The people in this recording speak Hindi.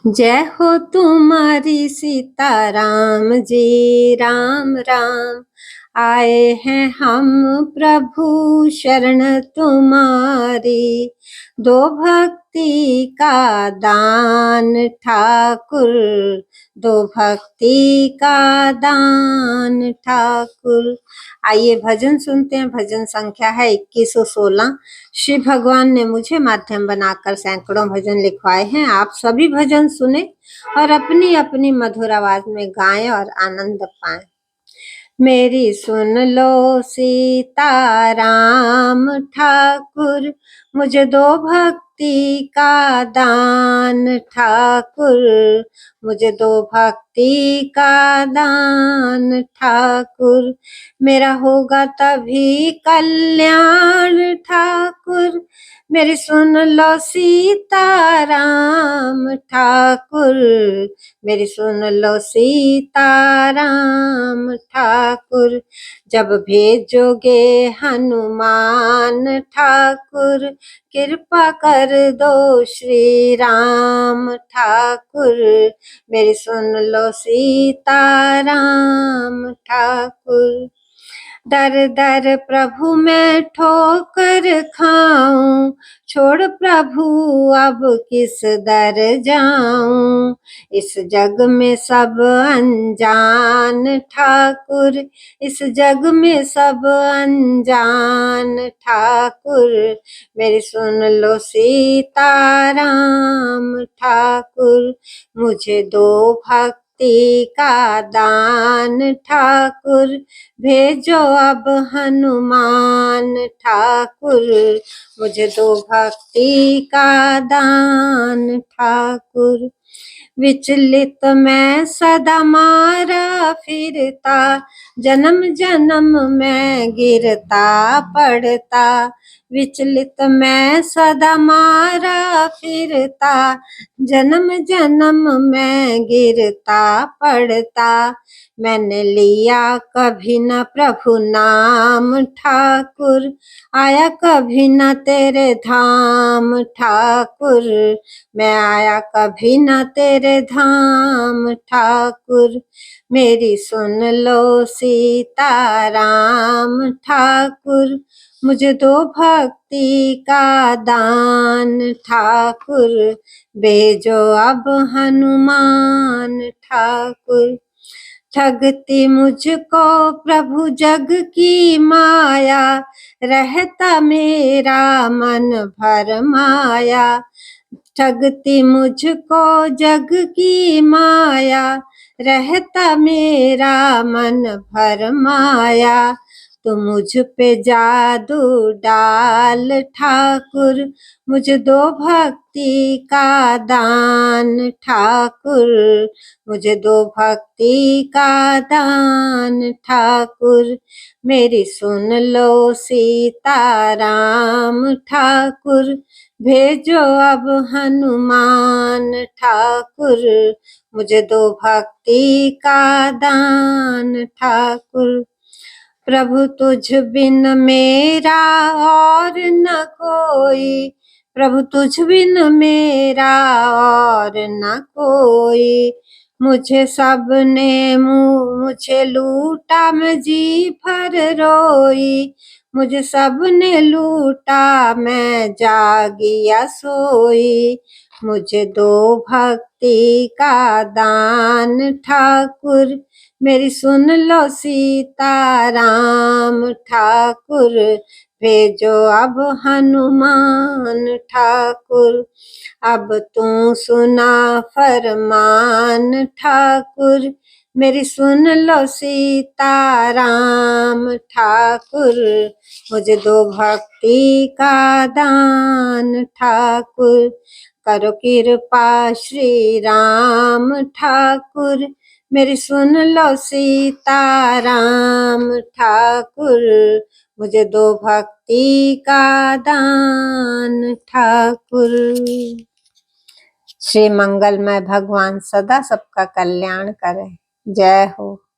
जय हो तुम्हारी सीताराम जी, राम राम। आए हैं हम प्रभु शरण तुम्हारी। दो भक्ति का दान ठाकुर, दो भक्ति का दान ठाकुर। आइए भजन सुनते हैं। भजन संख्या है 2116। श्री भगवान ने मुझे माध्यम बनाकर सैकड़ों भजन लिखवाए हैं। आप सभी भजन सुने और अपनी अपनी मधुर आवाज में गाएं और आनंद पाएं। मेरी सुन लो सीताराम ठाकुर, मुझे दो भक्ति का दान ठाकुर, मुझे दो भक्ति का दान ठाकुर। मेरा होगा तभी कल्याण ठाकुर, मेरी सुन लो सीताराम ठाकुर, मेरी सुन लो सीताराम ठाकुर। जब भेजोगे हनुमान ठाकुर, कृपा कर दो श्री राम ठाकुर, मेरी सुन लो सीताराम ठाकुर। दर दर प्रभु मैं ठोकर खाऊं, छोड़ प्रभु अब किस दर जाऊं। इस जग में सब अनजान ठाकुर, इस जग में सब अनजान ठाकुर, मेरी सुन लो सीताराम ठाकुर। मुझे दो भक्ति का दान ठाकुर, भेजो अब हनुमान ठाकुर, मुझे दो भक्ति का दान ठाकुर। विचलित मैं सदा मारा फिरता, जन्म जन्म में गिरता पड़ता। विचलित मैं सदा मारा फिरता, जन्म जन्म में गिरता पड़ता। मैंने लिया कभी न प्रभु नाम ठाकुर, आया कभी न तेरे धाम ठाकुर, मैं आया कभी न तेरे धाम ठाकुर। मेरी सुन लो सीताराम ठाकुर, मुझे दो भक्ति का दान ठाकुर, भेजो अब हनुमान ठाकुर। ठगती मुझको प्रभु जग की माया, रहता मेरा मन भर माया। ठगती मुझको जग की माया, रहता मेरा मन भर माया। तो मुझ पे जादू डाल ठाकुर, मुझे दो भक्ति का दान ठाकुर, मुझे दो भक्ति का दान ठाकुर। मेरी सुन लो सीताराम ठाकुर, भेजो अब हनुमान ठाकुर, मुझे दो भक्ति का दान ठाकुर। प्रभु तुझ बिन मेरा और न कोई, प्रभु तुझ बिन मेरा और न कोई। मुझे सबने मुझे लूटा मैं जी भर रोई, मुझे सबने लूटा मैं जागिया सोई। मुझे दो भक्ति का दान ठाकुर, मेरी सुन लो सीताराम ठाकुर, भेजो अब हनुमान ठाकुर। अब तू सुना फरमान ठाकुर, मेरी सुन लो सीताराम ठाकुर, मुझे दो भक्ति का दान ठाकुर। करो कृपा श्री राम ठाकुर, मेरी सुन लो सीताराम ठाकुर, मुझे दो भक्ति का दान ठाकुर। श्री मंगलमय भगवान सदा सबका कल्याण करे। जय हो।